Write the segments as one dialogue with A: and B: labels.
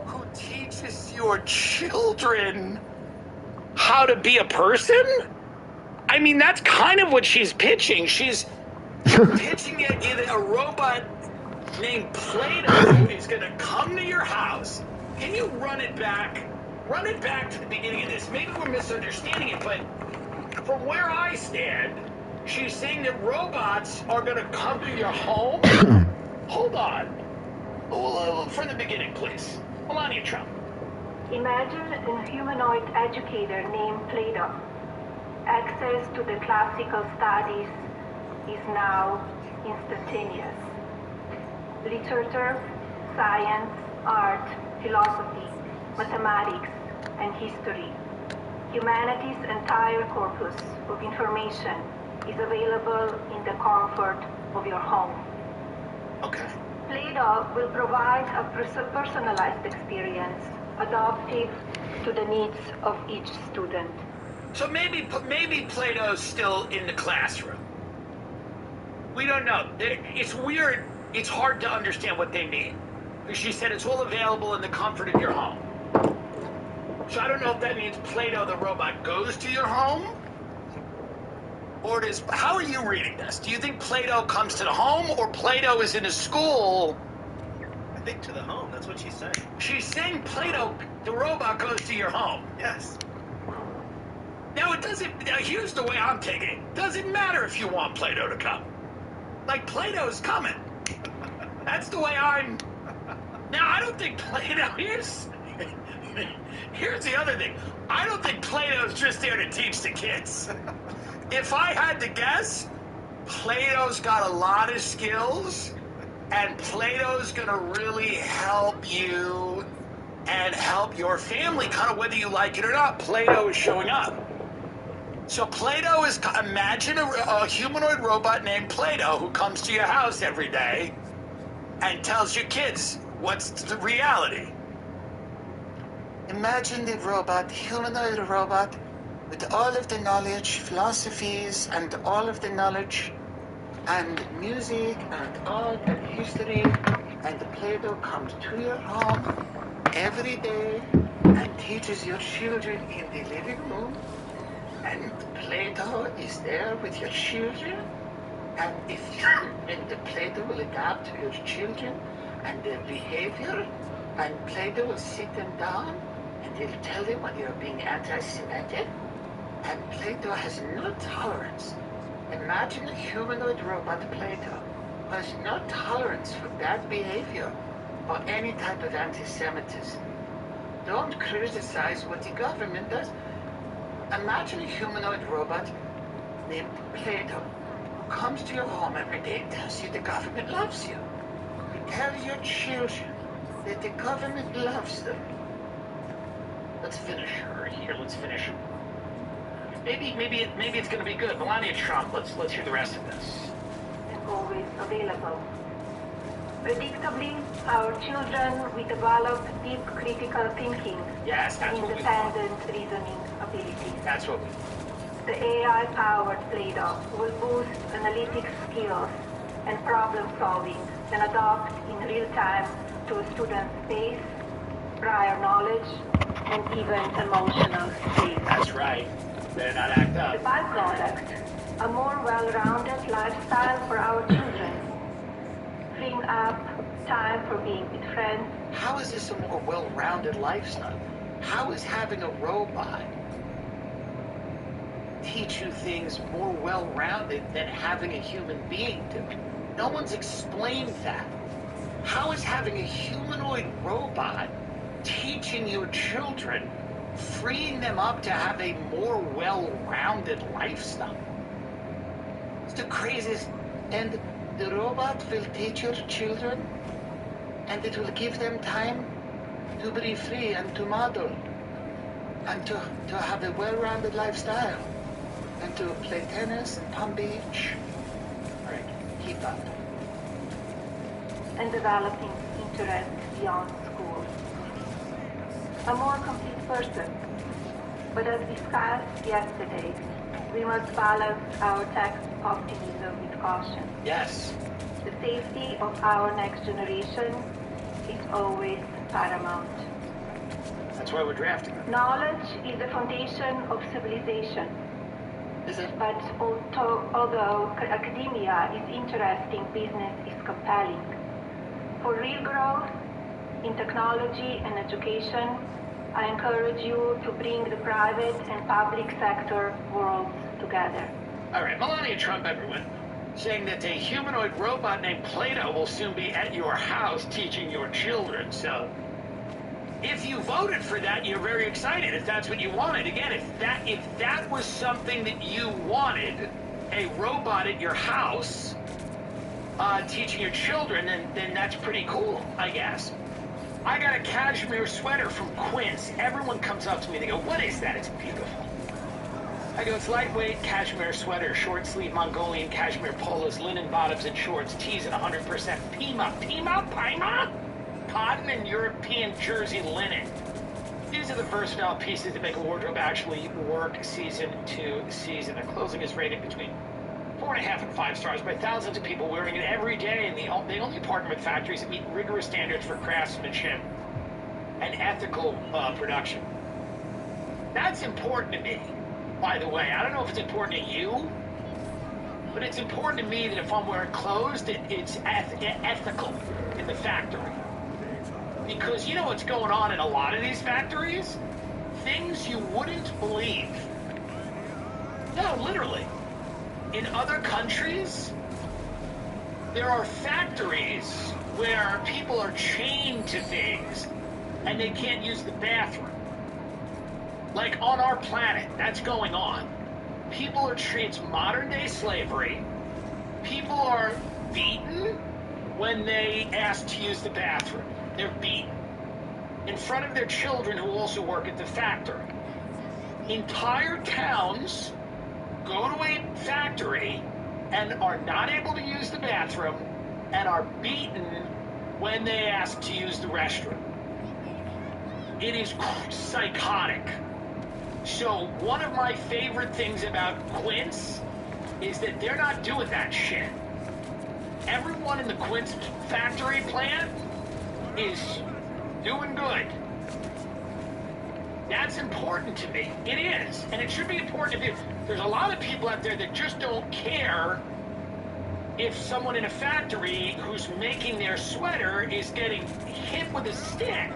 A: who teaches your children how to be a person? I mean, that's kind of what she's pitching. She's pitching it in a robot named Plato is going to come to your house. Can you run it back? Run it back to the beginning of this. Maybe we're misunderstanding it, but from where I stand, she's saying that robots are going to come to your home. Hold on. From the beginning, please. Melania Trump.
B: Imagine a humanoid educator named Plato. Access to the classical studies is now instantaneous. Literature, science, art, philosophy, mathematics, and history. Humanity's entire corpus of information is available in the comfort of your home.
A: Okay.
B: Plato will provide a personalized experience, adaptive to the needs of each student.
A: So maybe Plato's still in the classroom. We don't know. It's weird. It's hard to understand what they mean. She said it's all available in the comfort of your home. So I don't know if that means Plato the robot goes to your home? Or does... How are you reading this? Do you think Plato comes to the home, or Plato is in a school?
C: I think to the home. That's what she's saying.
A: She's saying Plato, the robot, goes to your home.
C: Yes.
A: Now, it doesn't... Now, here's the way I'm taking it. Doesn't matter if you want Plato to come. Like, Plato's coming. That's the way I'm... Now, I don't think Plato... Here's the other thing. I don't think Plato's just there to teach the kids. If I had to guess, Plato's got a lot of skills, and Plato's gonna really help you and help your family, kind of whether you like it or not. Plato is showing up. So Plato is... Imagine a humanoid robot named Plato who comes to your house every day and tells your kids what's the reality. Imagine the robot, humanoid robot, with all of the knowledge, philosophies, and all of the knowledge, and music, and art, and history, and Plato comes to your home every day and teaches your children in the living room, and Plato is there with your children, and the Plato will adapt to your children and their behavior, and Plato will sit them down, and he'll tell them when you're being anti-Semitic, and Plato has no tolerance. Imagine a humanoid robot Plato who has no tolerance for bad behavior or any type of anti-Semitism. Don't criticize what the government does. Imagine a humanoid robot named Plato who comes to your home every day and tells you the government loves you. He tells your children that the government loves them. Let's finish her here. Let's finish her. Maybe it's going to be good. Melania Trump. Let's hear the rest of this.
B: And always available. Predictably, our children will develop deep critical thinking and independent reasoning abilities.
A: That's what we...
B: The AI-powered Plato will boost analytic skills and problem solving and adapt in real time to a student's pace, prior knowledge, and even emotional state.
A: That's right. Better not act up.
B: The byproduct, a more well-rounded lifestyle for our children, freeing up time for being with friends.
A: How is this a more well-rounded lifestyle? How is having a robot teach you things more well-rounded than having a human being do it? No one's explained that. How is having a humanoid robot teaching your children, freeing them up to have a more well-rounded lifestyle? It's the craziest. And the robot will teach your children, and it will give them time to be free and to model and to have a well-rounded lifestyle and to play tennis in Palm Beach. All right, keep up.
B: And developing interest beyond school. A more complete person. But as discussed yesterday, we must balance our tech optimism with caution.
A: Yes.
B: The safety of our next generation is always paramount.
D: That's why we're drafting them.
B: Knowledge is the foundation of civilization.
A: Is it?
B: But although academia is interesting, business is compelling. For real growth in technology and education, I encourage you to bring the private and public sector worlds together.
D: All right, Melania Trump, everyone, saying that a humanoid robot named Plato will soon be at your house teaching your children. So, if you voted for that, you're very excited. If that's what you wanted, again, if that was something that you wanted, a robot at your house teaching your children, then that's pretty cool, I guess. I got a cashmere sweater from Quince. Everyone comes up to me, they go, "What is that?" It's beautiful. I go, "It's lightweight cashmere sweater, short sleeve Mongolian cashmere polos, linen bottoms and shorts, tees and 100% Pima, cotton and European jersey linen. These are the versatile pieces that make a wardrobe actually work season to season. Their clothing is rated between 4.5 and 5 stars by thousands of people wearing it every day, and they only partner with factories that meet rigorous standards for craftsmanship and ethical production." That's important to me, by the way. I don't know if it's important to you, but it's important to me that if I'm wearing clothes, that it's ethical in the factory. Because you know what's going on in a lot of these factories? Things you wouldn't believe. No, literally. In other countries, there are factories where people are chained to things and they can't use the bathroom. Like on our planet, that's going on. People are treated, it's modern day slavery. People are beaten when they ask to use the bathroom. They're beaten in front of their children who also work at the factory. Entire towns go to a factory and are not able to use the bathroom and are beaten when they ask to use the restroom. It is psychotic. So one of my favorite things about Quince is that they're not doing that shit. Everyone in the Quince factory plant is doing good. That's important to me. It is. And it should be important to you. There's a lot of people out there that just don't care if someone in a factory who's making their sweater is getting hit with a stick.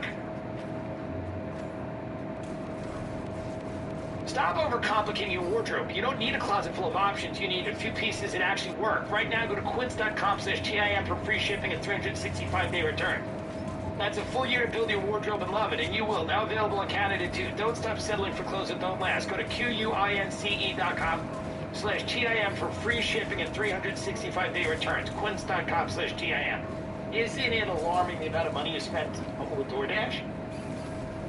D: Stop overcomplicating your wardrobe. You don't need a closet full of options. You need a few pieces that actually work. Right now, go to quince.com/TIM for free shipping and 365-day return. That's a full year to build your wardrobe and love it, and you will. Now available in Canada, too. Don't stop settling for clothes that don't last. Go to QUINCE.com/TIM for free shipping and 365-day returns. Quince.com/TIM. Isn't it alarming the amount of money you spent with DoorDash?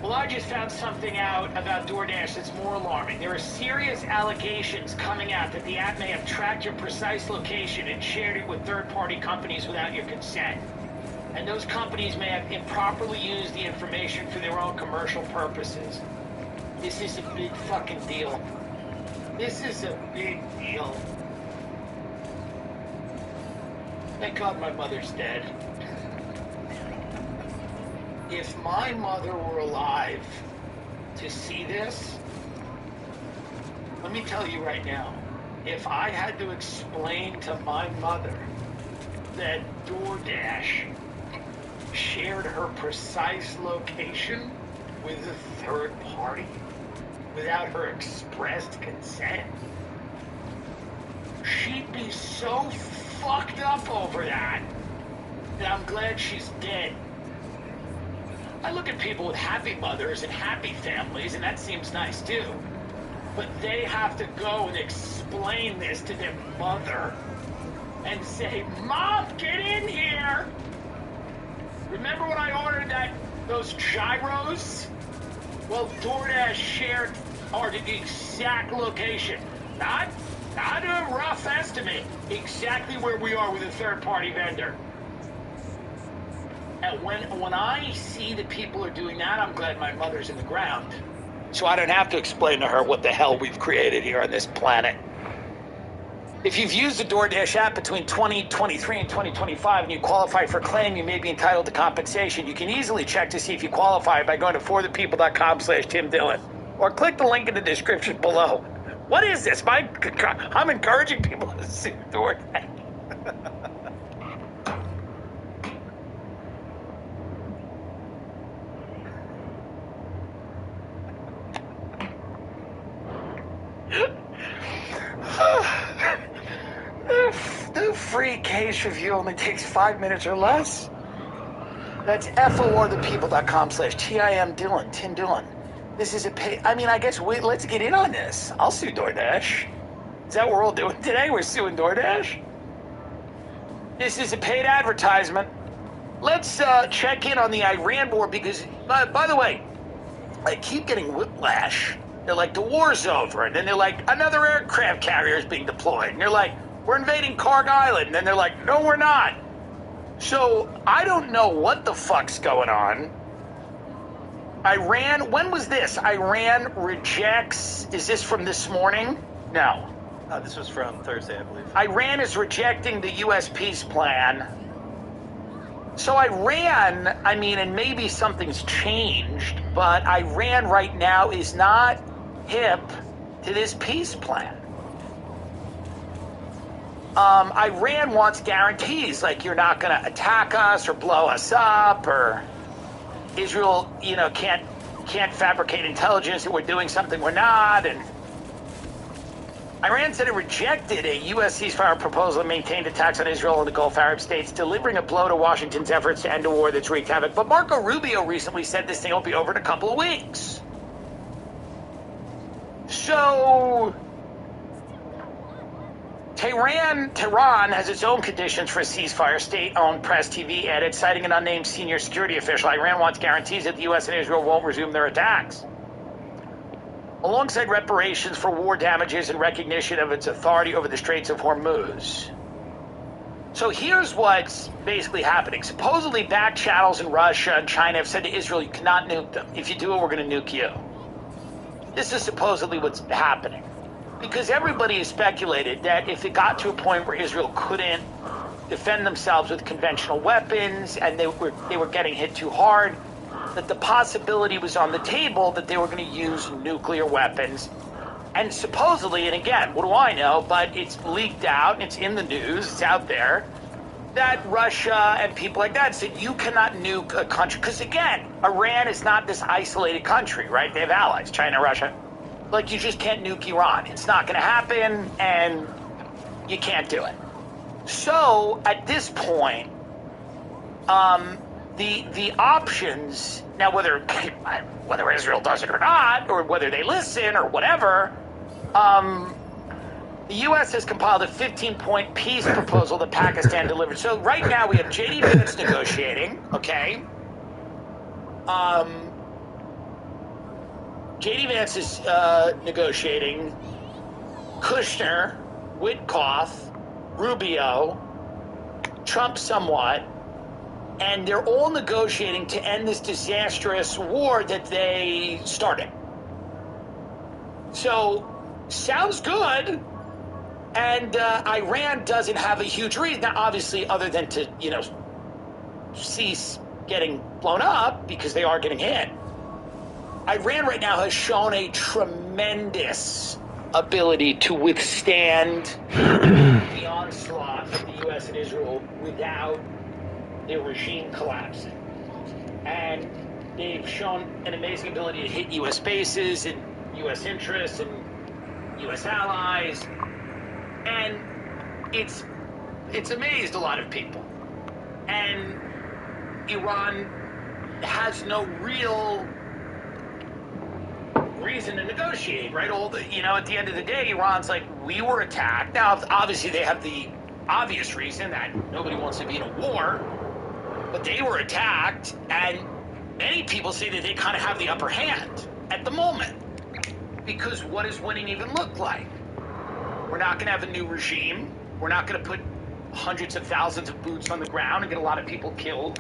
D: Well, I just found something out about DoorDash that's more alarming. There are serious allegations coming out that the app may have tracked your precise location and shared it with third-party companies without your consent. And those companies may have improperly used the information for their own commercial purposes. This is a big fucking deal. This is a big deal. Thank God my mother's dead. If my mother were alive to see this, let me tell you right now, if I had to explain to my mother that DoorDash shared her precise location with a third party without her expressed consent, she'd be so fucked up over that I'm glad she's dead. I look at people with happy mothers and happy families, and that seems nice too. But they have to go and explain this to their mother and say, "Mom, get in here! Remember when I ordered those gyros? Well, DoorDash shared the exact location. Not a rough estimate. Exactly where we are with a third-party vendor." And when I see that people are doing that, I'm glad my mother's in the ground. So I don't have to explain to her what the hell we've created here on this planet. If you've used the DoorDash app between 2023 and 2025 and you qualify for claim, you may be entitled to compensation. You can easily check to see if you qualify by going to forthepeople.com/Tim Dillon or click the link in the description below. What is this? I'm encouraging people to sue DoorDash. The free case review only takes 5 minutes or less. That's forthepeople.com/TIM Dillon, Tim Dillon. This is a pay. I mean, I guess let's get in on this. I'll sue DoorDash. Is that what we're all doing today? We're suing DoorDash? This is a paid advertisement. Let's check in on the Iran war because, by the way, I keep getting whiplash. They're like, the war's over. And then they're like, another aircraft carrier is being deployed. And they're like, we're invading Karg Island. And then they're like, no, we're not. So I don't know what the fuck's going on. Iran, when was this? Iran rejects, is this from this morning? No.
C: This was from Thursday, I believe.
D: Iran is rejecting the U.S. peace plan. So Iran, I mean, and maybe something's changed, but Iran right now is not hip to this peace plan. Iran wants guarantees, like you're not going to attack us or blow us up, or Israel, can't fabricate intelligence that we're doing something we're not, and Iran said it rejected a U.S. ceasefire proposal and maintained attacks on Israel and the Gulf Arab states, delivering a blow to Washington's efforts to end a war that's wreaked havoc. But Marco Rubio recently said this thing will be over in a couple of weeks. So Tehran has its own conditions for a ceasefire, state-owned Press TV added, citing an unnamed senior security official. Iran wants guarantees that the U.S. and Israel won't resume their attacks, alongside reparations for war damages and recognition of its authority over the Straits of Hormuz. So here's what's basically happening. Supposedly back channels in Russia and China have said to Israel, you cannot nuke them. If you do it, we're going to nuke you. This is supposedly what's happening. Because everybody has speculated that if it got to a point where Israel couldn't defend themselves with conventional weapons and they were getting hit too hard, that the possibility was on the table that they were going to use nuclear weapons. And supposedly, and again, what do I know, but it's leaked out, and it's in the news, it's out there, that Russia and people like that said you cannot nuke a country. Because again, Iran is not this isolated country, right? They have allies, China, Russia. Like, you just can't nuke Iran. It's not going to happen, and you can't do it. So, at this point, the options, now whether Israel does it or not, or whether they listen or whatever, the U.S. has compiled a 15-point peace proposal that Pakistan delivered. So right now we have J.D. Vance negotiating, okay? J.D. Vance is negotiating. Kushner, Witkoff, Rubio, Trump somewhat, and they're all negotiating to end this disastrous war that they started. So, sounds good. And Iran doesn't have a huge reason, now, obviously, other than to, cease getting blown up, because they are getting hit. Iran right now has shown a tremendous ability to withstand the onslaught of the U.S. and Israel without their regime collapsing. And they've shown an amazing ability to hit U.S. bases and U.S. interests and U.S. allies. And it's amazed a lot of people. And Iran has no real reason to negotiate, right? At the end of the day, Iran's like, we were attacked. Now, obviously, they have the obvious reason that nobody wants to be in a war, but they were attacked, and many people say that they kind of have the upper hand at the moment. Because what does winning even look like? We're not going to have a new regime. We're not going to put hundreds of thousands of boots on the ground and get a lot of people killed.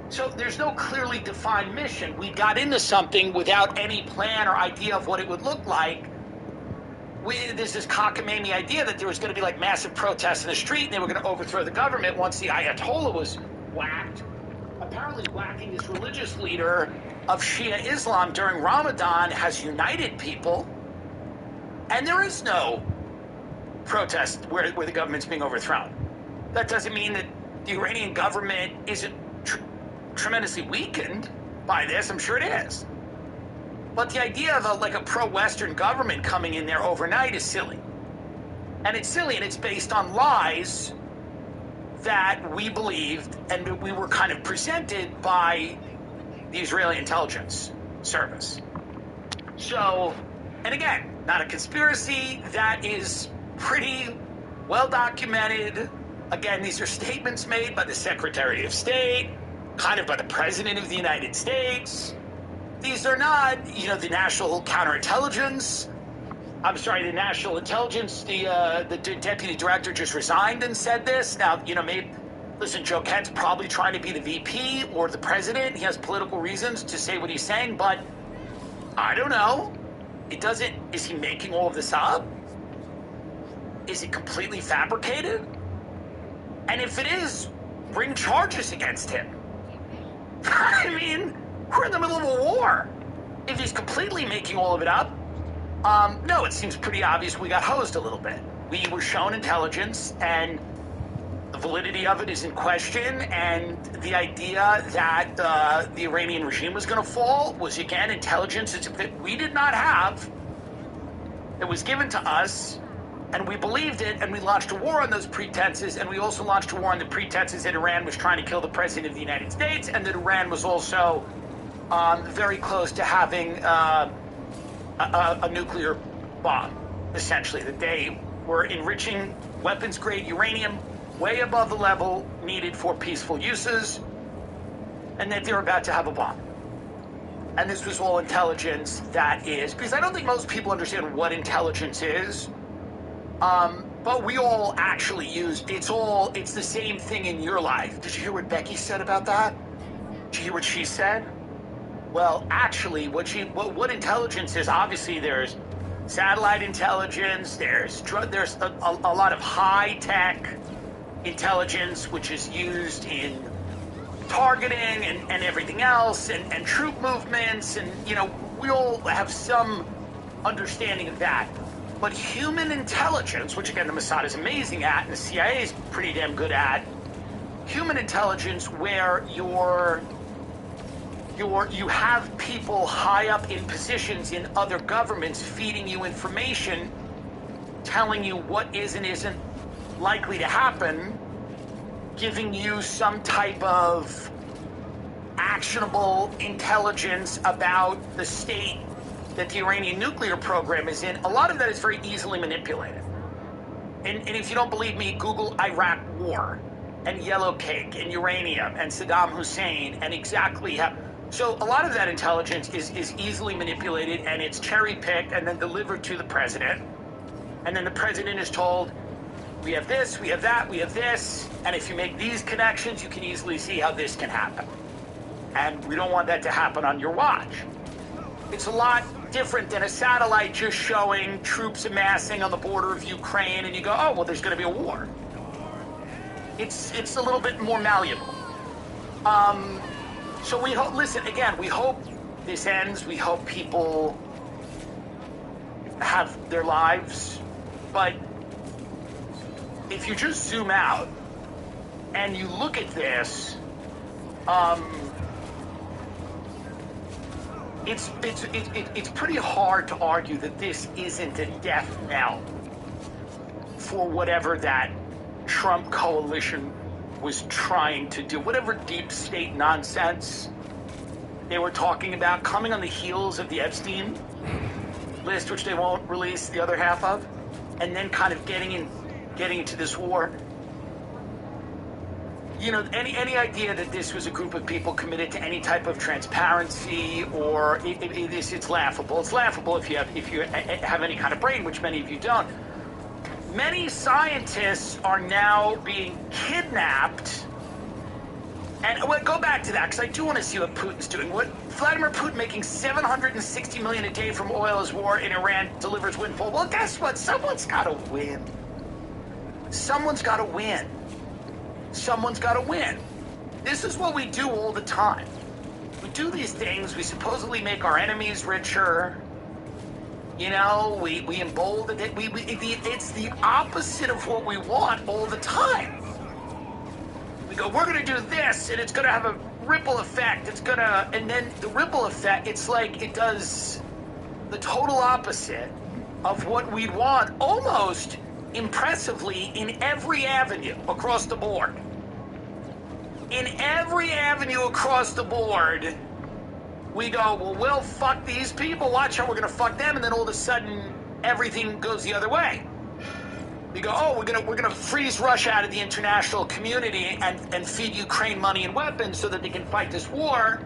D: So there's no clearly defined mission. We got into something without any plan or idea of what it would look like. there's this cockamamie idea that there was going to be like massive protests in the street and they were going to overthrow the government once the Ayatollah was whacked. Apparently whacking this religious leader of Shia Islam during Ramadan has united people, and there is no protest where the government's being overthrown. That doesn't mean that the Iranian government isn't tremendously weakened by this. I'm sure it is. But the idea of a pro-Western government coming in there overnight is silly. And it's silly, and it's based on lies that we believed and we were kind of presented by the Israeli intelligence service. So, and again, not a conspiracy. That is pretty well documented. Again, these are statements made by the Secretary of State, kind of by the President of the United States. These are not, the National Counterintelligence. I'm sorry, the National Intelligence, the Deputy Director just resigned and said this. Now, maybe, listen, Joe Kent's probably trying to be the VP or the President. He has political reasons to say what he's saying, but I don't know. Is he making all of this up? Is it completely fabricated? And if it is, bring charges against him. I mean, we're in the middle of a war. If he's completely making all of it up, no, it seems pretty obvious we got hosed a little bit. We were shown intelligence, and the validity of it is in question, and the idea that the Iranian regime was going to fall was, again, intelligence that we did not have. It was given to us, and we believed it, and we launched a war on those pretenses, and we also launched a war on the pretenses that Iran was trying to kill the President of the United States, and that Iran was also very close to having a nuclear bomb, essentially, that they were enriching weapons-grade uranium way above the level needed for peaceful uses, and that they were about to have a bomb. And this was all intelligence that is, because I don't think most people understand what intelligence is, but we all actually use, it's the same thing in your life. Did you hear what Becky said about that? Did you hear what she said? Well, actually, what intelligence is, obviously there's satellite intelligence, there's a lot of high-tech intelligence, which is used in targeting and everything else, and troop movements, and, we all have some understanding of that. But human intelligence, which again the Mossad is amazing at, and the CIA is pretty damn good at, human intelligence where you have people high up in positions in other governments feeding you information, telling you what is and isn't likely to happen, giving you some type of actionable intelligence about the state that the Iranian nuclear program is in. A lot of that is very easily manipulated. And if you don't believe me, Google Iraq War and Yellow Cake and uranium and Saddam Hussein and exactly how. So a lot of that intelligence is easily manipulated, and it's cherry-picked and then delivered to the president. And then the president is told, we have this, we have that, we have this, and if you make these connections, you can easily see how this can happen. And we don't want that to happen on your watch. It's a lot different than a satellite just showing troops amassing on the border of Ukraine, and you go, oh, well, there's going to be a war. It's a little bit more malleable. So we hope, listen, again, we hope this ends. We hope people have their lives. But if you just zoom out and you look at this, it's pretty hard to argue that this isn't a death knell for whatever that Trump coalition was trying to do, whatever deep state nonsense they were talking about, coming on the heels of the Epstein list, which they won't release the other half of, and then kind of getting into this war. Any idea that this was a group of people committed to any type of transparency, or it's laughable. It's laughable if you have any kind of brain, which many of you don't. Many scientists are now being kidnapped
E: And go back to that, because I do want to see what Putin's doing. What Vladimir Putin making $760 million a day from oil as war in Iran delivers windfall. Well, guess what? Someone's got to win. Someone's got to win. Someone's got to win. This is what we do all the time. We do these things. We supposedly make our enemies richer. You know, we embolden it. It's the opposite of what we want all the time. We go, we're going to do this, and it's going to have a ripple effect. It's going to, and then the ripple effect, it's like it does the total opposite of what we'd want, almost impressively, in every avenue across the board. In every avenue across the board, we go, well, we'll fuck these people. Watch how we're going to fuck them, and then all of a sudden, everything goes the other way. We go, oh, we're gonna freeze Russia out of the international community and feed Ukraine money and weapons so that they can fight this war.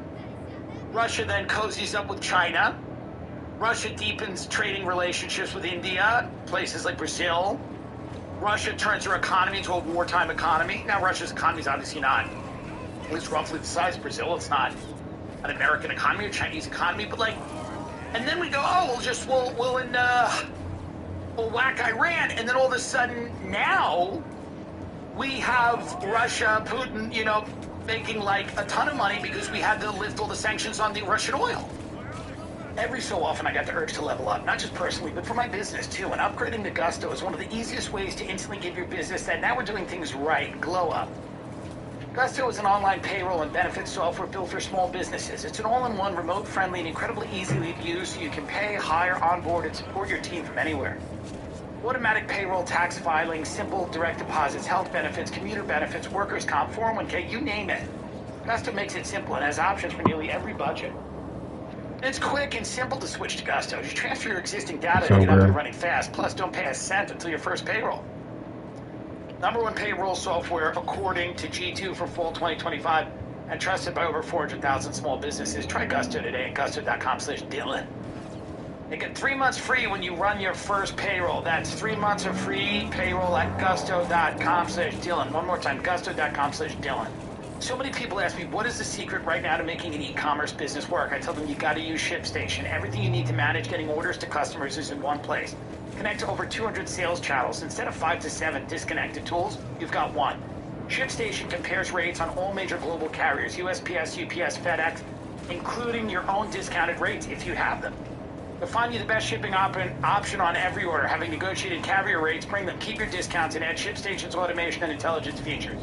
E: Russia then cozies up with China. Russia deepens trading relationships with India, places like Brazil. Russia turns her economy into a wartime economy. Now, Russia's economy is obviously not, at least roughly the size of Brazil. It's not an American economy or Chinese economy, but like, and then we go, oh, we'll whack Iran, and then all of a sudden now we have Russia, Putin, you know, making like a ton of money because we had to lift all the sanctions on the Russian oil. Every so often I got the urge to level up, not just personally, but for my business too, and upgrading to Gusto is one of the easiest ways to instantly give your business that now we're doing things right, glow up. Gusto is an online payroll and benefits software built for small businesses. It's an all-in-one, remote-friendly, and incredibly easily to use so you can pay, hire, onboard, and support your team from anywhere. Automatic payroll, tax filing, simple direct deposits, health benefits, commuter benefits, workers' comp, 401k, you name it. Gusto makes it simple and has options for nearly every budget. It's quick and simple to switch to Gusto. Just transfer your existing data to get up and running fast. Plus, don't pay a cent until your first payroll. #1 payroll software according to G2 for fall 2025 and trusted by over 400,000 small businesses. Try Gusto today at gusto.com/Dylan. You get 3 months free when you run your first payroll. That's 3 months of free payroll at gusto.com/Dylan. One more time, gusto.com/Dylan. So many people ask me, what is the secret right now to making an e-commerce business work? I tell them you got to use ShipStation. Everything you need to manage getting orders to customers is in one place. Connect to over 200 sales channels. Instead of 5 to 7 disconnected tools, you've got one. ShipStation compares rates on all major global carriers, USPS, UPS, FedEx, including your own discounted rates if you have them. They'll find you the best shipping option on every order, having negotiated carrier rates, bring them, keep your discounts, and add ShipStation's automation and intelligence features.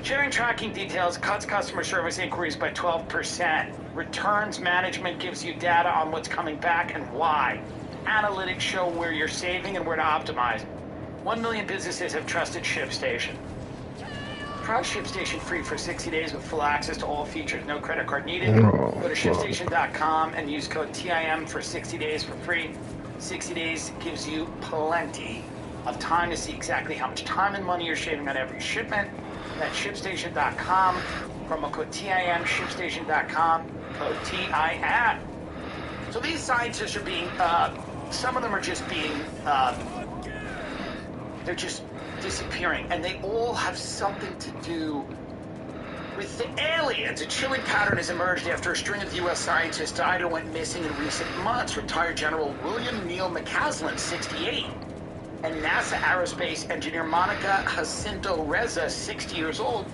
E: Sharing tracking details cuts customer service inquiries by 12%. Returns management gives you data on what's coming back and why. Analytics show where you're saving and where to optimize. 1 million businesses have trusted ShipStation. Try ShipStation free for 60 days with full access to all features. No credit card needed. Go to ShipStation.com and use code TIM for 60 days for free. 60 days gives you plenty of time to see exactly how much time and money you're saving on every shipment. That's ShipStation.com. Promo code TIM, ShipStation.com, code TIM. So these scientists are being, some of them are just being, they're just disappearing, and they all have something to do with the aliens. A chilling pattern has emerged after a string of U.S. scientists died or went missing in recent months. Retired General William Neil McCaslin, 68, and NASA aerospace engineer Monica Jacinto Reza, 60 years old,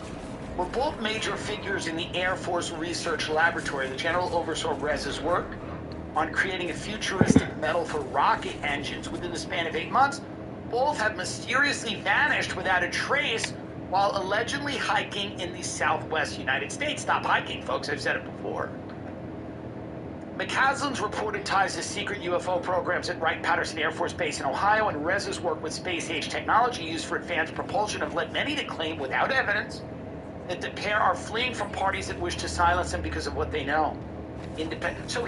E: were both major figures in the Air Force Research Laboratory. The general oversaw Reza's work on creating a futuristic metal for rocket engines. Within the span of 8 months, both have mysteriously vanished without a trace while allegedly hiking in the southwest United States. Stop hiking, folks. I've said it before. McCaslin's reported ties to secret UFO programs at Wright-Patterson Air Force Base in Ohio, and Reza's work with space-age technology used for advanced propulsion have led many to claim, without evidence, that the pair are fleeing from parties that wish to silence them because of what they know. So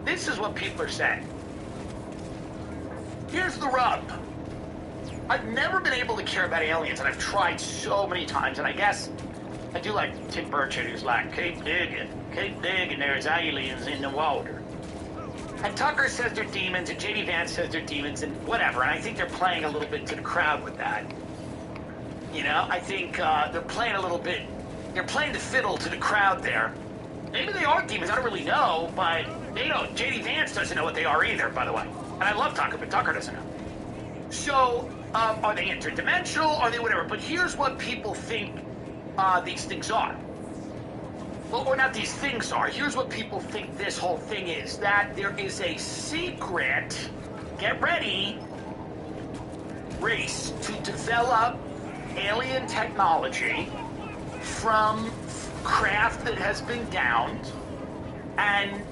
E: this is what people are saying. Here's the rub. I've never been able to care about aliens, and I've tried so many times, and I guess I do like Tim Burchett, who's like, keep digging, there's aliens in the water. And Tucker says they're demons, and J.D. Vance says they're demons, and whatever, and I think they're playing a little bit to the crowd with that. You know, I think they're playing a little bit They're playing the fiddle to the crowd there. Maybe they are demons, I don't really know, but they don't. J.D. Vance doesn't know what they are either, by the way. And I love Tucker, but Tucker doesn't know. So, are they interdimensional? Are they whatever? But here's what people think these things are. Well, or not these things are. Here's what people think this whole thing is. That there is a secret, get ready, race to develop alien technology from craft that has been downed, and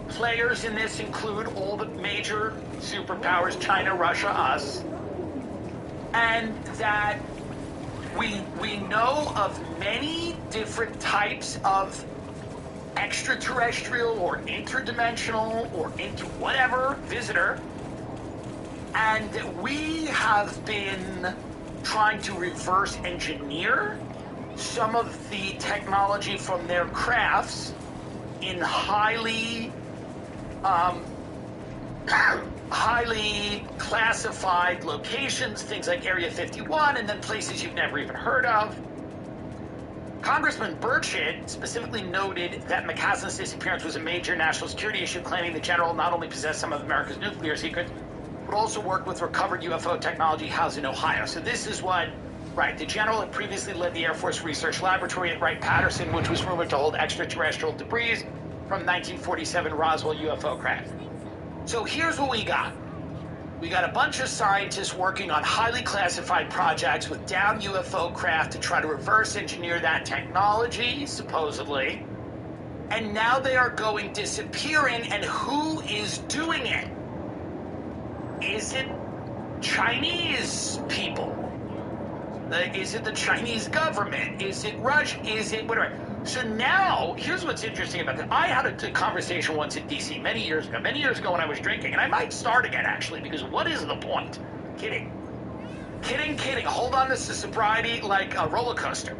E: players in this include all the major superpowers, China, Russia, us, and that we know of many different types of extraterrestrial or interdimensional or into whatever visitor, and that we have been trying to reverse engineer some of the technology from their crafts in highly classified locations, things like Area 51, and then places you've never even heard of. Congressman Burchett specifically noted that McCaslin's disappearance was a major national security issue, claiming the general not only possessed some of America's nuclear secrets, but also worked with recovered UFO technology housed in Ohio. So this is what, right, the general had previously led the Air Force Research Laboratory at Wright-Patterson, which was rumored to hold extraterrestrial debris from 1947 Roswell UFO crash. So here's what we got. We got a bunch of scientists working on highly classified projects with downed UFO craft to try to reverse engineer that technology, supposedly. And now they are going disappearing, and who is doing it? Is it Chinese people? Is it the Chinese government? Is it Russia? Is it whatever? So now, here's what's interesting about that. I had a conversation once in D.C. many years ago when I was drinking, and I might start again, actually, because what is the point? Kidding. Kidding. Hold on to sobriety like a roller coaster.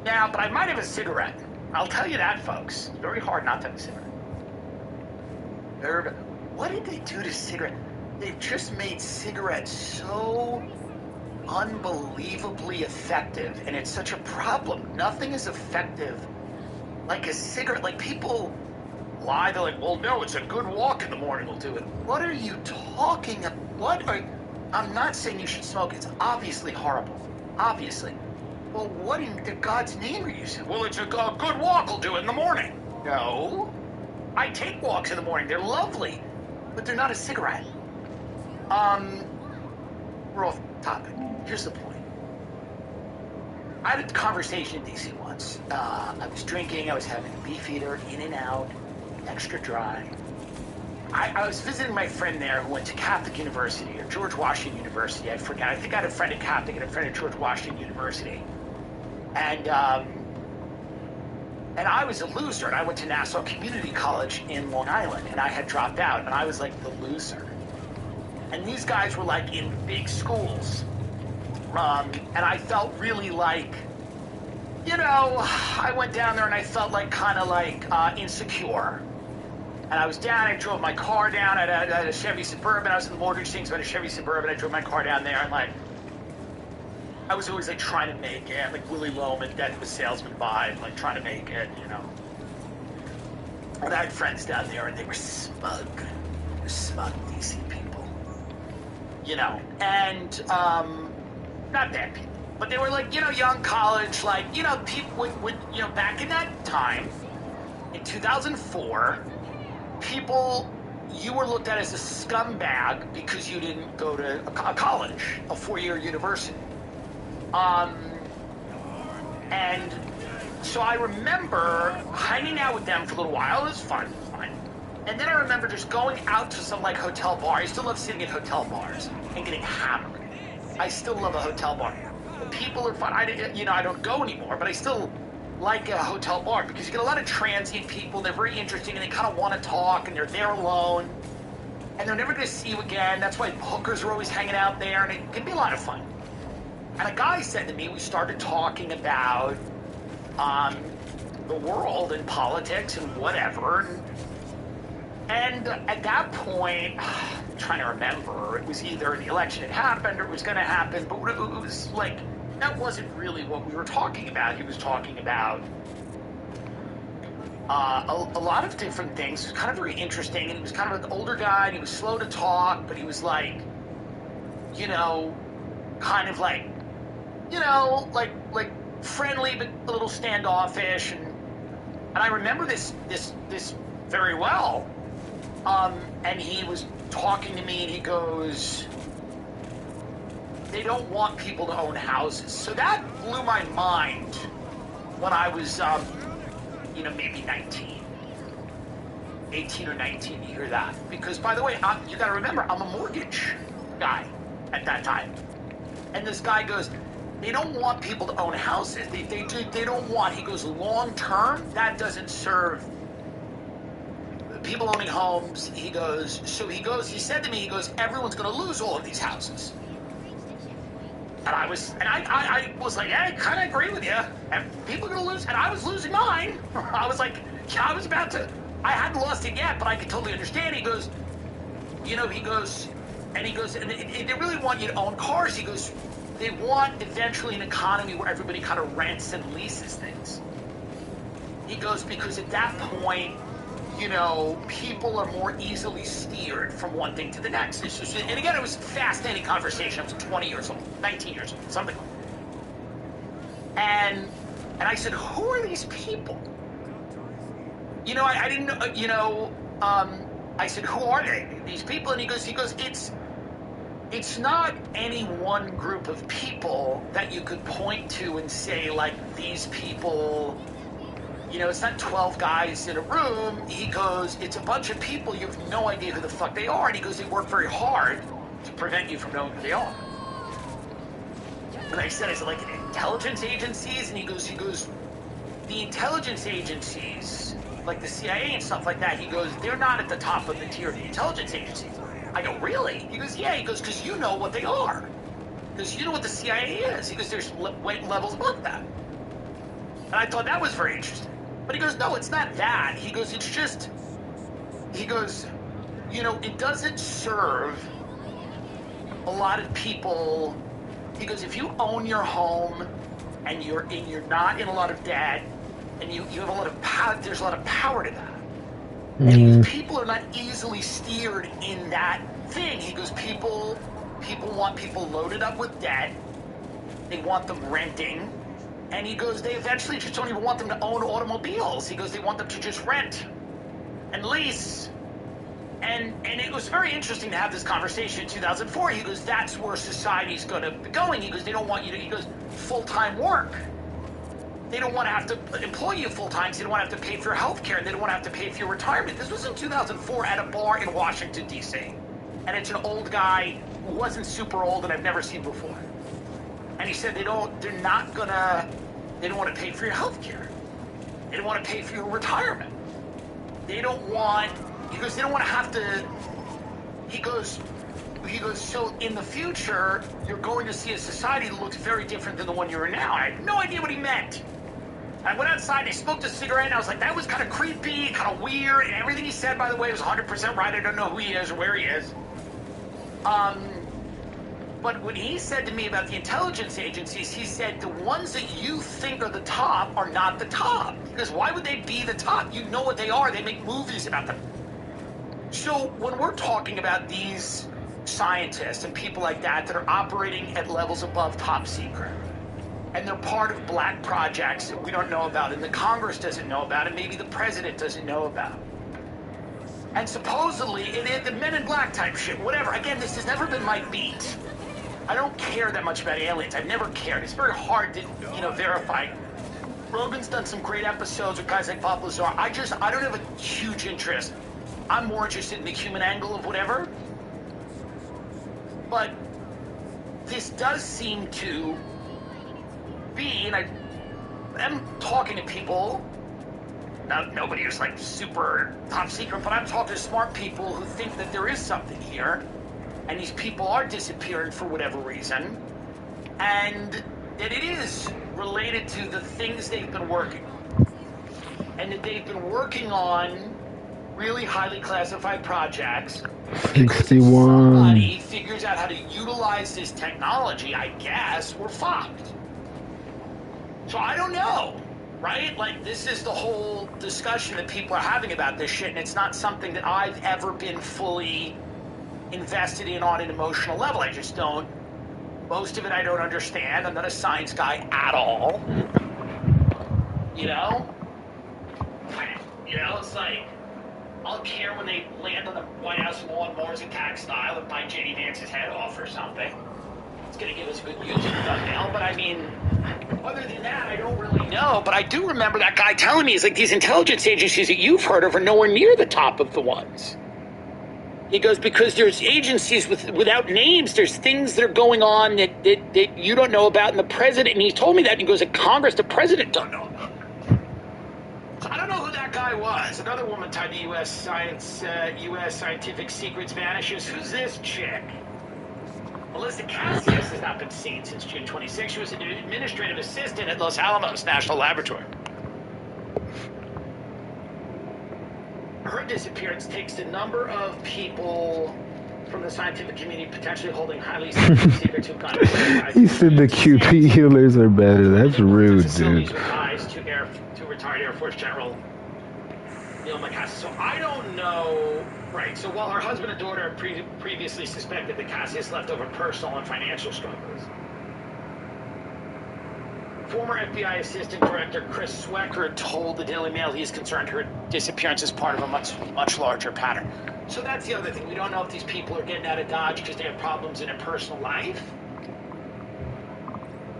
E: Now, but I might have a cigarette. I'll tell you that, folks. It's very hard not to have a cigarette. What did they do to cigarette? They've just made cigarettes so unbelievably effective, and it's such a problem. Nothing is effective like a cigarette. Like, people lie, they're like, well, no, it's a good walk in the morning will do it. What are you talking about? I'm not saying you should smoke. It's obviously horrible. Obviously. Well, what in God's name are you saying? Well, it's a good walk will do it in the morning. No. I take walks in the morning. They're lovely, but they're not a cigarette. We're off topic. Here's the point. I had a conversation in D.C. once. I was drinking. I was having a Beefeater, in and out, extra dry. I was visiting my friend there who went to Catholic University or George Washington University. I forget. I think I had a friend at Catholic and a friend at George Washington University. And I was a loser. And I went to Nassau Community College in Long Island, and I had dropped out, and I was like the loser. And these guys were like in big schools. And I felt really like, you know, I went down there and I felt like kind of like insecure. And I was down, I drove my car down, I had a Chevy Suburban, I was in the mortgage thing, so I had a Chevy Suburban, I drove my car down there, and like, I was always like trying to make it, like Willie Loman, Death of a Salesman vibe, like trying to make it, you know. And I had friends down there, and they were smug DC people. You know, and, not bad people, but they were like, you know, young college, like, you know, people would you know, back in that time, in 2004, people, you were looked at as a scumbag because you didn't go to a college, a four-year university. And so I remember hanging out with them for a little while. It was fun. And then I remember just going out to some, like, hotel bar. I still love sitting at hotel bars and getting hammered. I still love a hotel bar. The people are fun. I don't go anymore, but I still like a hotel bar because you get a lot of transient people. They're very interesting, and they kind of want to talk, and they're there alone. And they're never going to see you again. That's why hookers are always hanging out there, and it can be a lot of fun. And a guy said to me, we started talking about the world and politics and whatever. And at that point, I'm trying to remember, it was either the election had happened or it was going to happen, but it was like that wasn't really what we were talking about. He was talking about a lot of different things. It was kind of very interesting, and he was kind of an older guy, and he was slow to talk, but he was like, you know, kind of like, you know, like friendly but a little standoffish, and I remember this very well. And he was talking to me, and he goes, they don't want people to own houses. So that blew my mind when I was, you know, maybe 18 or 19 to hear that. Because, by the way, you got to remember, I'm a mortgage guy at that time. And this guy goes, they don't want people to own houses. They don't want, he goes, long term, that doesn't serve people owning homes. He goes, he said to me, he goes, everyone's going to lose all of these houses. And I was like, yeah, I kind of agree with you. And people are going to lose, and I was losing mine. I was like, yeah, I was about to, I hadn't lost it yet, but I could totally understand. He goes, you know, and they really want you to own cars. He goes, they want eventually an economy where everybody kind of rents and leases things. He goes, because at that point, you know, people are more easily steered from one thing to the next. And again, it was a fascinating conversation. I was 20 years old, 19 years old, something like that. And I said, who are these people? You know, I didn't know, you know, I said, who are they, these people? And he goes, it's not any one group of people that you could point to and say, like, these people, you know, it's not 12 guys in a room. He goes, it's a bunch of people, you have no idea who the fuck they are. And he goes, they work very hard to prevent you from knowing who they are. And I said, like, intelligence agencies? And he goes, the intelligence agencies, like the CIA and stuff like that, he goes, they're not at the top of the tier of the intelligence agencies. I go, really? He goes, yeah. He goes, because you know what they are. Because you know what the CIA is. He goes, there's levels above that. And I thought that was very interesting. But he goes, no, it's not that. He goes, it's just, he goes, you know, it doesn't serve a lot of people. He goes, if you own your home and you're not in a lot of debt and you have a lot of power, there's a lot of power to that. And people are not easily steered in that thing. He goes, people want people loaded up with debt. They want them renting. And he goes, they eventually just don't even want them to own automobiles. He goes, they want them to just rent and lease. And it was very interesting to have this conversation in 2004. He goes, that's where society's going to be going. He goes, they don't want you to, he goes, full-time work. They don't want to have to employ you full-time, so they don't want to have to pay for your health care, and they don't want to have to pay for your retirement. This was in 2004 at a bar in Washington, D.C. And it's an old guy who wasn't super old and I've never seen before. And he said they don't want to pay for your health care. They don't want to pay for your retirement. They don't want to have to, he goes, so in the future, you're going to see a society that looks very different than the one you're in now. I had no idea what he meant. I went outside and I smoked a cigarette and I was like, that was kind of creepy, kind of weird, and everything he said, by the way, was 100% right. I don't know who he is or where he is. But when he said to me about the intelligence agencies, he said the ones that you think are the top are not the top. Because why would they be the top? You know what they are. They make movies about them. So when we're talking about these scientists and people like that are operating at levels above top secret, and they're part of black projects that we don't know about, and the Congress doesn't know about, and maybe the president doesn't know about. And supposedly, the Men in Black type shit, whatever. Again, this has never been my beat. I don't care that much about aliens. I've never cared. It's very hard to, verify. Rogan's done some great episodes with guys like Bob Lazar. I don't have a huge interest. I'm more interested in the human angle of whatever. But this does seem to be, and I am talking to people, nobody is like super top secret, but I'm talking to smart people who think that there is something here, and these people are disappearing for whatever reason, and that it is related to the things they've been working on, and that they've been working on really highly classified projects.
F: 61.
E: Somebody figures out how to utilize this technology, I guess, we're fucked. So I don't know, right? Like, this is the whole discussion that people are having about this shit, and it's not something that I've ever been fully invested in on an emotional level. I just don't. Most of it I don't understand. I'm not a science guy at all. You know? It's like, I'll care when they land on the White House lawn, Mars attack style, and bite J.D. Vance's head off or something. It's going to give us a good user thumbnail, but I mean, other than that, I don't really know. But I do remember that guy telling me, he's like, these intelligence agencies that you've heard of are nowhere near the top of the ones. He goes, because there's agencies without names, there's things that are going on that you don't know about, and the president, and he told me that, and he goes, at Congress, the president don't know about. So I don't know who that guy was. Another woman tied to U.S. scientific secrets vanishes. Who's this chick? Melissa Cassius has not been seen since June 26. She was an administrative assistant at Los Alamos National Laboratory. Her disappearance takes the number of people from the scientific community potentially holding highly sensitive secrets who've gone.
F: He said the QP healers are better. That's rude, dude.
E: To retired Air Force General Neil McCaskill. So I don't know. Right. So while her husband and daughter have previously suspected that Cassius left over personal and financial struggles, former FBI Assistant Director Chris Swecker told the Daily Mail he is concerned her disappearance is part of a much larger pattern. So that's the other thing. We don't know if these people are getting out of Dodge because they have problems in their personal life.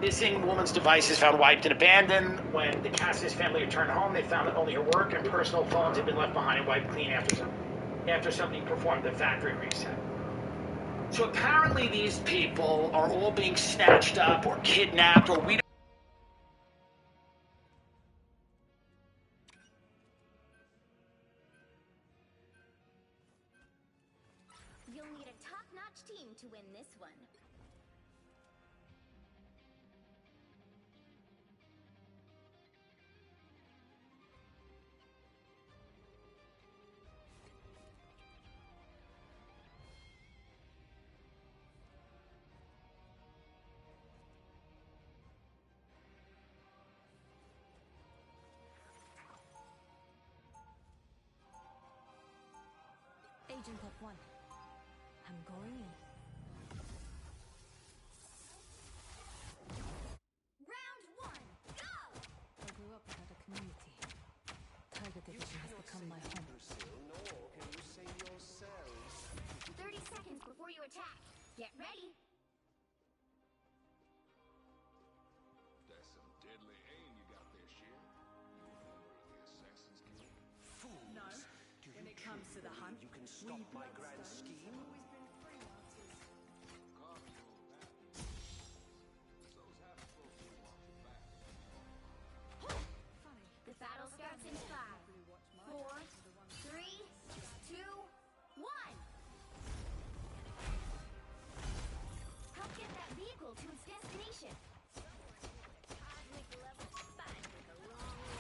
E: Missing woman's devices found wiped and abandoned. When the Cassius family returned home, they found that only her work and personal phones had been left behind and wiped clean after somebody performed the factory reset. So apparently these people are all being snatched up or kidnapped, or we don't.
G: You'll need a top-notch team to win this one. Agent F1. I'm going in. Round one, go! I grew up without a community. Tiger Division has become my home. 30 seconds before you attack. Get ready.
H: That's some deadly aim you got there, Sheriff. You a member of the Assassin's Guild? Fools!
I: No. When it comes to the hunt,
H: you can stop my grand scheme?
G: The battle starts in 5, 4, 3, 2, 1. Help get that vehicle to its destination. Cosmic level 5 with a long way.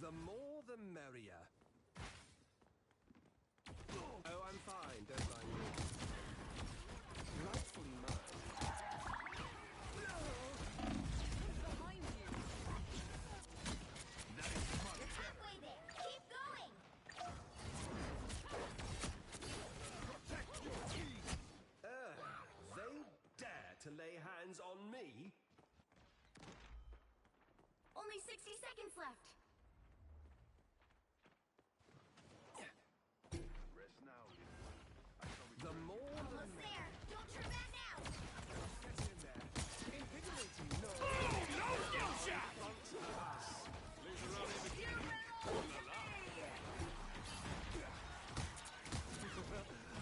J: The more the merrier. Oh, I'm fine, don't mind me. Rightfully mine.
I: Behind you.
J: That is much
G: You're halfway there. Keep going.
J: They dare to lay hands on me?
G: Only 60 seconds left.
H: Rest now.
J: The more the
G: Almost there. Don't turn back now.
J: get in there. Invigorating, no.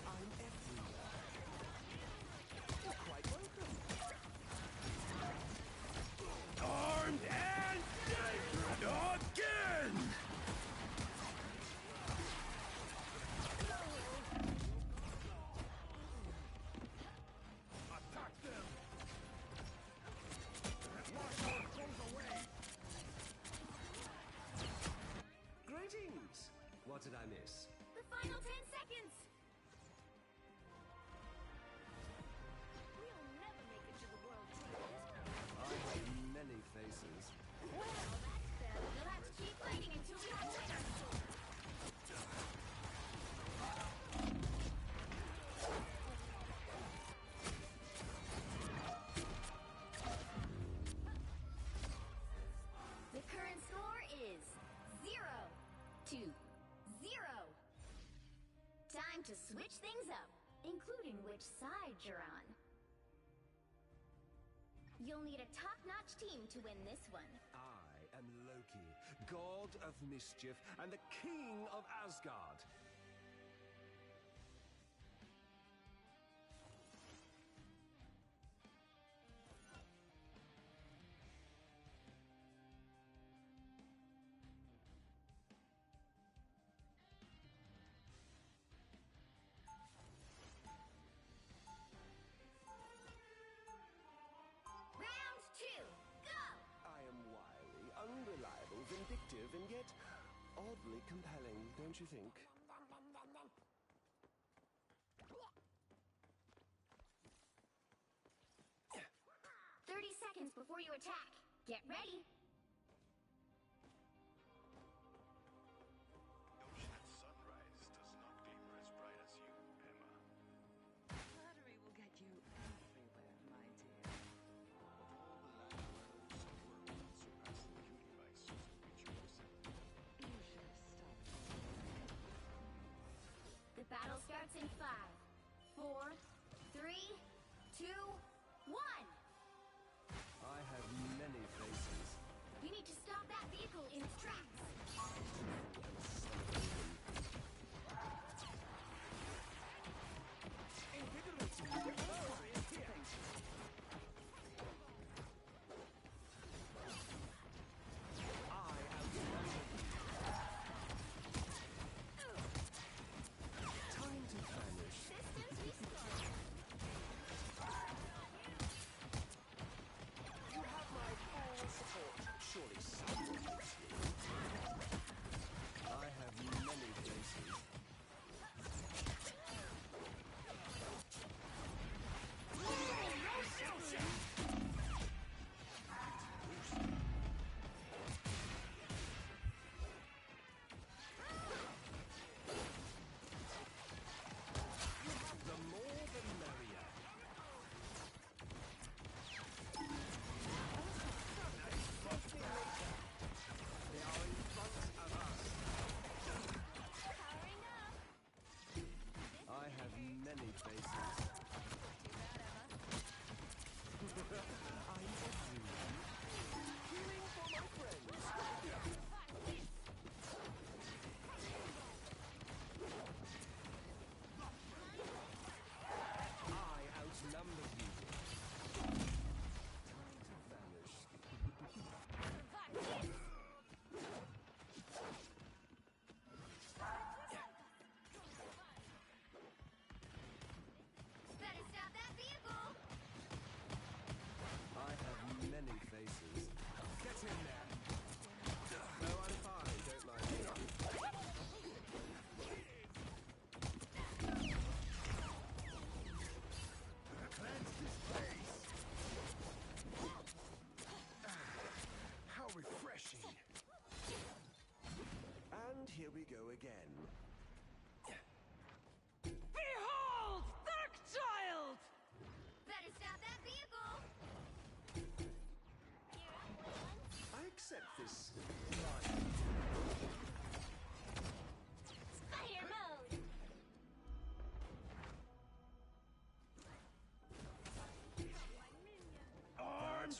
J: I'm everywhere. You're quite welcome. Armed and dangerous again! Attack them! Wash our clothes away! Greetings! What did I miss?
G: The final 10 seconds.
I: We'll never make it to the world champions.
J: I have many faces.
G: Well, that's better. You'll have to keep fighting until we have winners. The current score is 0-0. Time to switch things up, including which side you're on. You'll need a top-notch team to win this one.
J: I am Loki, god of mischief and the king of Asgard.
G: Round 2, go!
J: I am wily, unreliable, vindictive, and yet oddly compelling, don't you think?
G: 30 seconds before you attack. Get ready.
H: Notion at sunrise does not glimmer as bright as you, Emma.
I: Flattery will get you everywhere, my dear.
H: Of all the landlords of world not surpassing beauty by Susan Beecher herself.
I: You should have stopped.
G: The battle starts in 5, 4, 3, 2, 1.
J: I have many faces.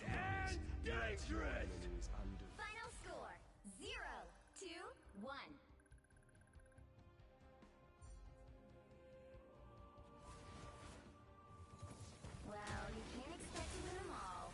J: and dangerous!
G: Final score 0-1. Well, you can't expect to win them all.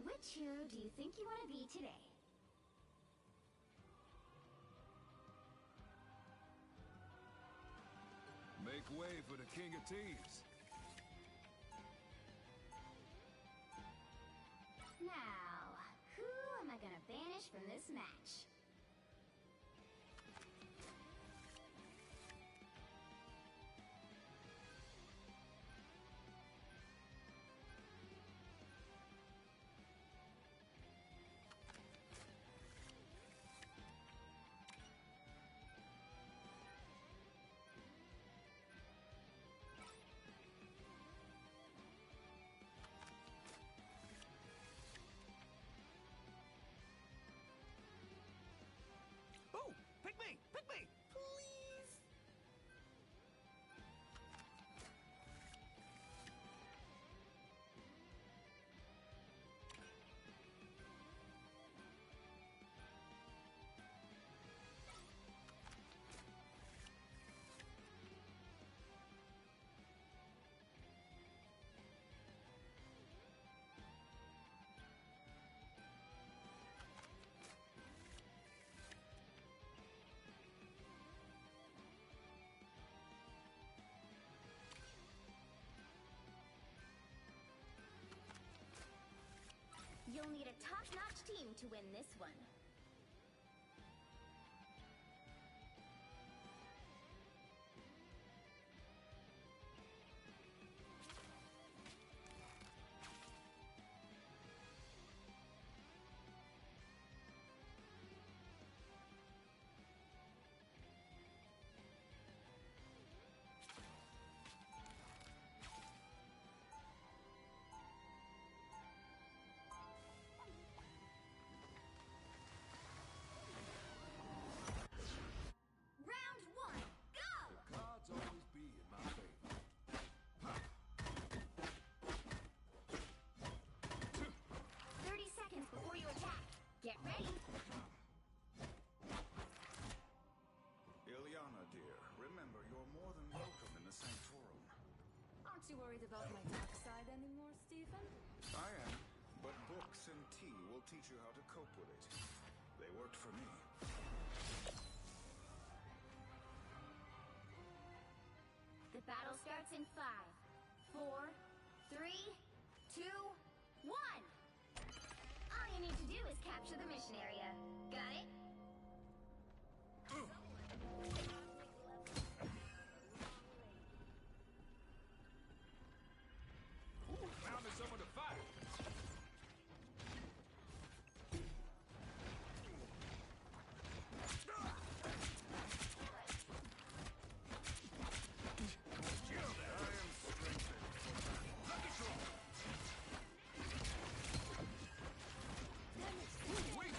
G: Which hero do you think you want to be today?
H: Make way for the King of Thieves.
G: Now, who am I gonna banish from this match? You'll need a top-notch team to win this one. Round one, go!
H: The cards always be in my favor.
G: 30 seconds before you attack. Get ready.
H: Ilyana, dear, remember you're more than welcome in the Sanctorum.
I: Aren't you worried about my dark side anymore, Stephen?
H: I am, but books and tea will teach you how to cope with it. They worked for me.
G: The battle starts in 5, 4, 3, 2, 1! All you need to do is capture the mission area. Got it?
H: Found me someone to fight! I am strengthened. Lucky shot! Weak!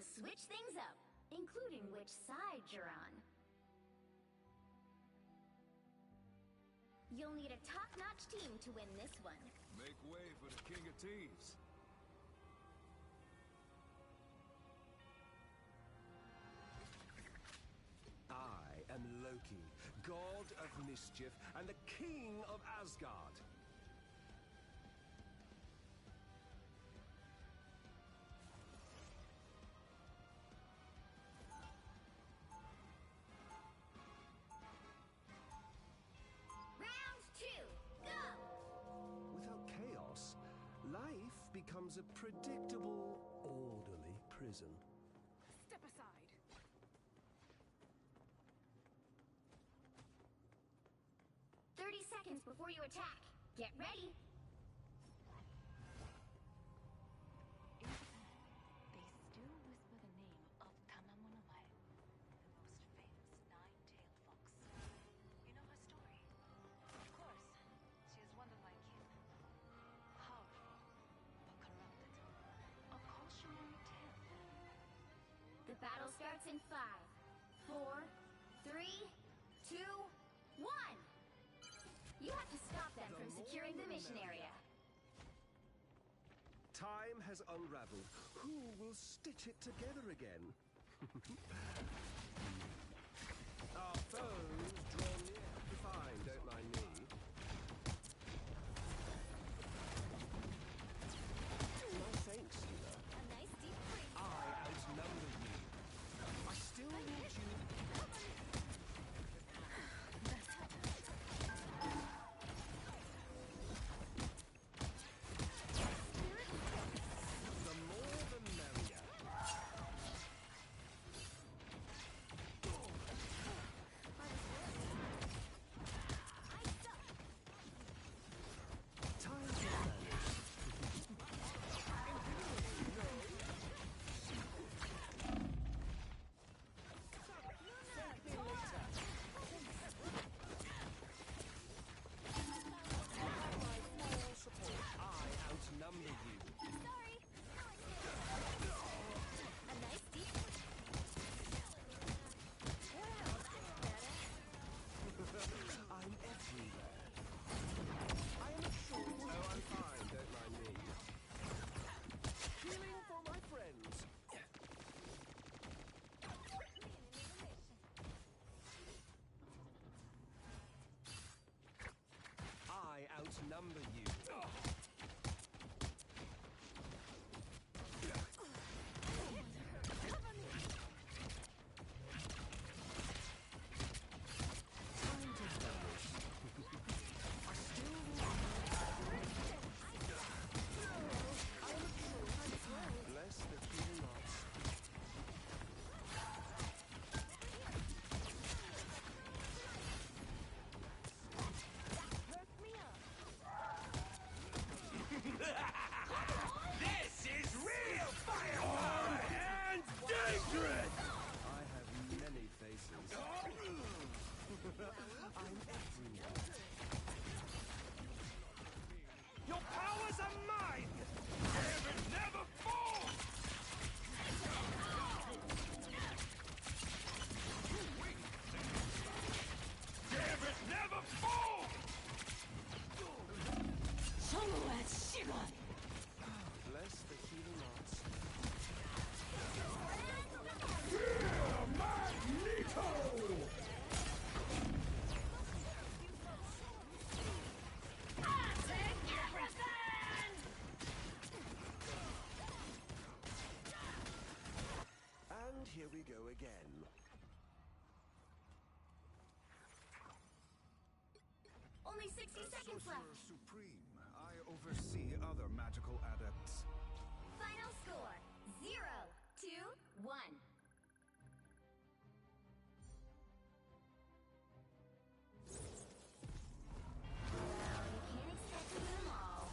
G: to switch things up, including which side you're on. You'll need a top-notch team to win this one.
H: Make way for the King of Thieves.
J: I am Loki, god of mischief and the king of Asgard.
G: Round 2, go!
J: Without chaos, life becomes a predictable, orderly prison.
I: Step aside.
G: 30 seconds before you attack. Get ready.
I: In Japan, they still whisper the name of Tamamonomae, the most famous nine-tailed fox. You know her story? Of course. She is one of my kin. Powerful, but corrupted. A cautionary tale.
G: The battle starts in 5, 4, 3, 2, 1. You have to stop them from securing the mission area.
J: Time has unraveled. Who will stitch it together again? Our foes draw near. Fine, don't mind me. My thanks, Sheila.
G: A nice deep breath.
J: I outnumber you. I still need you. The more the merrier. Time to vanish. I outnumber you.
G: Sorry. A nice deep. Well, that's better.
J: I'm everywhere. I am a short. Oh, I'm fine. Don't mind me. Healing for my friends. I outnumber you. Time to vanish. I still bless the few knots.
G: Perk me up.
J: This is real firepower and dangerous! I have many faces. I'm everywhere. Your powers are mine! David never falls! David never falls! Bless the healing arts. Magneto! And here we go again.
G: Only 60 seconds
H: Sorcerer
G: left.
H: Supreme, I oversee other magical adepts.
G: Final score 0-1. Well, you can't expect to win them all.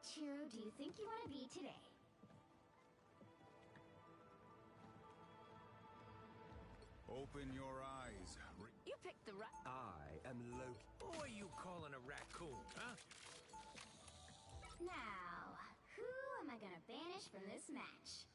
G: Which hero do you think you want to be today?
H: Open your eyes.
I: You picked the right.
J: I am Loki.
K: Who are you calling a raccoon, huh?
G: Now, who am I gonna banish from this match?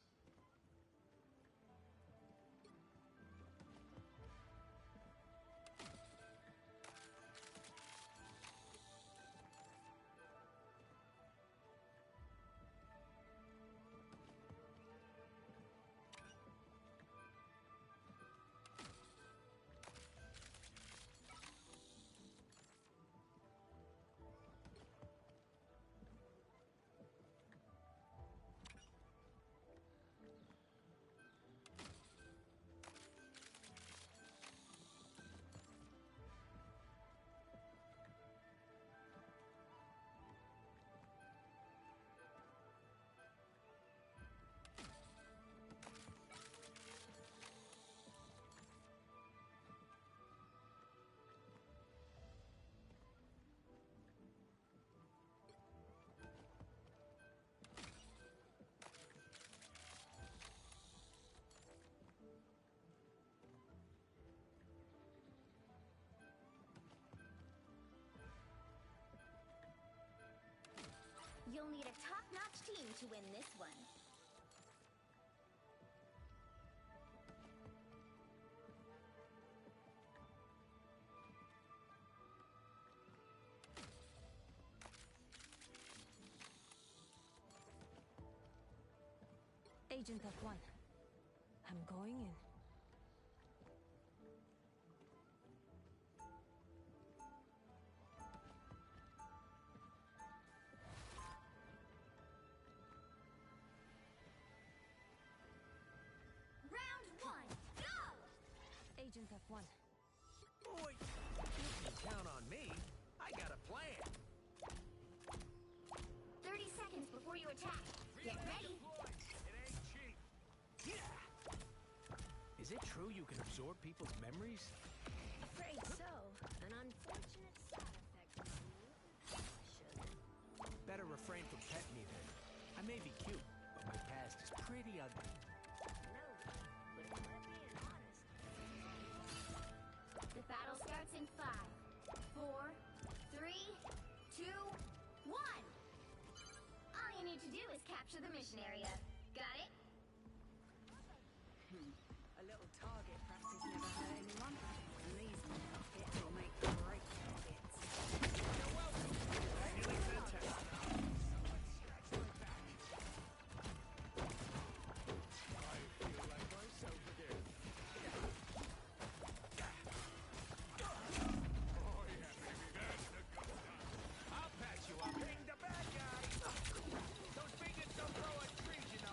G: You'll need a top-notch team to win this one.
I: Agent F1. I'm going in.
G: Round one, go!
I: Agent F1.
K: Boy, you can count on me. I got a plan.
G: 30 seconds before you attack. Get ready.
K: It ain't cheap. Yeah. Is it true you can absorb people's memories?
I: Afraid so. An unfortunate side effect of my new.
K: Better refrain from petting me then. I may be cute, but my past is pretty ugly.
I: No, but if we're being honest.
G: The battle starts in 5, 4, 3, 2, 1. All you need to do is capture the mission area. Got it?
I: A little target practice never hurt anyone. And these targets will make great targets.
K: You're welcome. Feeling fantastic. I feel like myself again. Oh yeah, baby, that's the good stuff. I'll patch you up. Bring the bad guy. Those bigots don't grow on trees, you know.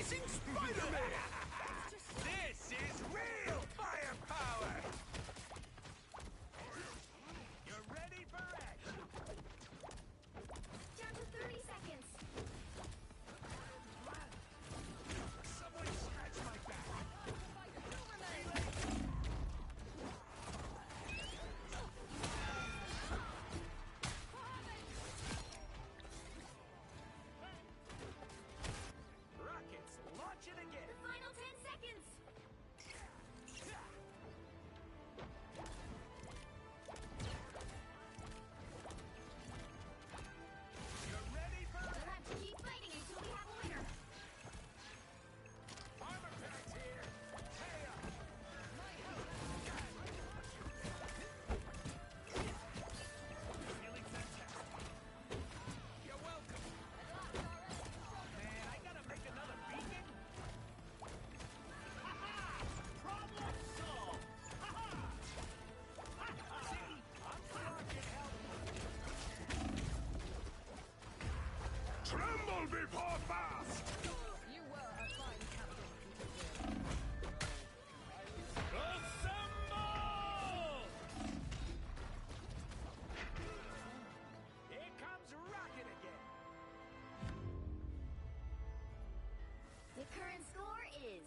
K: Amazing Spider-Man! This is real firepower! You're ready for action!
G: Down to 30 seconds.
K: Someone scratch my back! Rockets, launch it again!
G: The final 10 seconds.
K: You're ready for
G: We'll have to keep fighting until we have a winner.
K: armor packs here! Hey up! Feeling fantastic. You're welcome. Man, I gotta make another beacon? Ha-ha! Problem solved! Ha-ha! Ha-ha! See? I'm fucking helping. Tremble before fast!
I: You were a fine captain, Peter
K: Assemble! Here comes Rocket again.
G: The current score is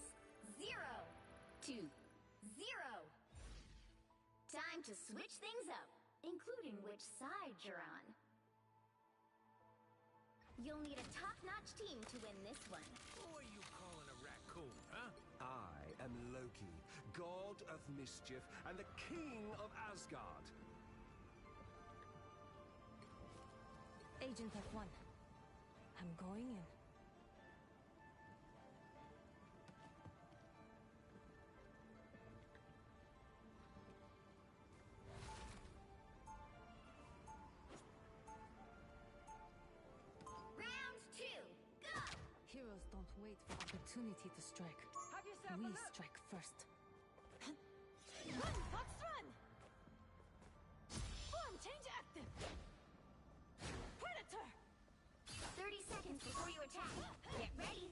G: 0-0. Time to switch things up, including which side you're on. You'll need a top-notch team to win this one.
K: Who are you calling a raccoon, huh?
J: I am Loki, god of mischief and the king of Asgard.
I: Agent F1. I'm going in.
G: Round 2, go!
I: Heroes don't wait for opportunity to strike.
B: Have yourself
I: We strike first.
B: Run, Fox, run! Form change active! Predator!
G: 30 seconds before you attack. Get ready.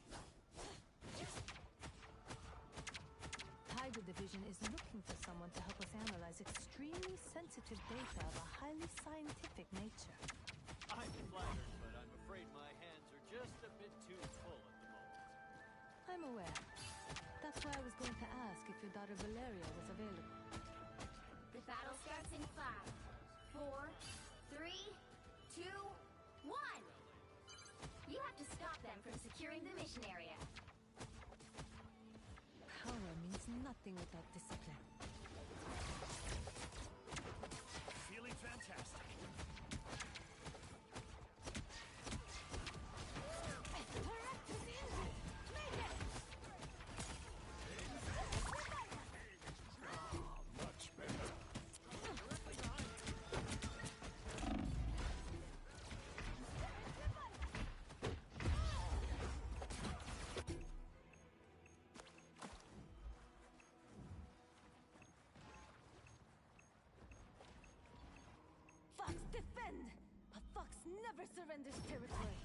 I: Tiger Division is looking for someone to help us analyze extremely sensitive data of a highly scientific nature.
C: I'm flattered, but I'm afraid my hands are just a bit too full at the moment.
I: I'm aware. That's why I was going to ask if your daughter Valeria was available.
G: The battle starts in 5, 4, 3, 2, 1. You have to stop them from securing the mission area.
I: Power means nothing without discipline.
K: Feeling fantastic. Much better.
I: Fox, defend! A fox never surrenders territory.